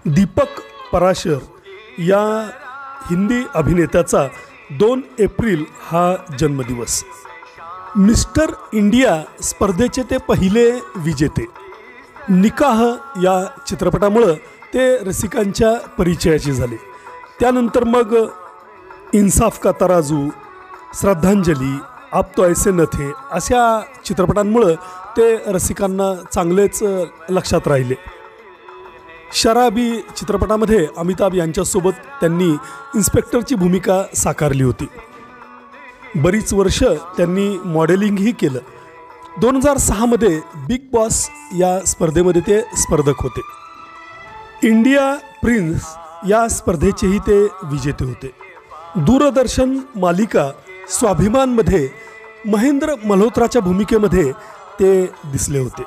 दीपक पराशर या हिंदी अभिनेत्याचा 2 एप्रिल हा जन्मदिवस। मिस्टर इंडिया स्पर्धेचे ते पहिले विजेते। निकाह या चित्रपटामुळे ते रसिकांच्या परिचयाचे झाले। त्यानंतर मग इंसाफ का तराजू, श्रद्धांजली, आप तो ऐसे न थे अशा चित्रपटांमुळे ते रसिकांना चांगलेच लक्षात राहिले। शराबी चित्रपटामध्ये अमिताभ यांच्यासोबत त्यांनी इन्स्पेक्टरची भूमिका साकारली होती। बरीच वर्ष त्यांनी मॉडेलिंगही केलं। 2006 मध्ये बिग बॉस या स्पर्धेमध्ये ते स्पर्धक होते। इंडिया प्रिन्स या स्पर्धेचेही ते विजेते होते। दूरदर्शन मालिका स्वाभिमानमध्ये महेंद्र मल्होत्राच्या भूमिकेमध्ये ते दिसले होते।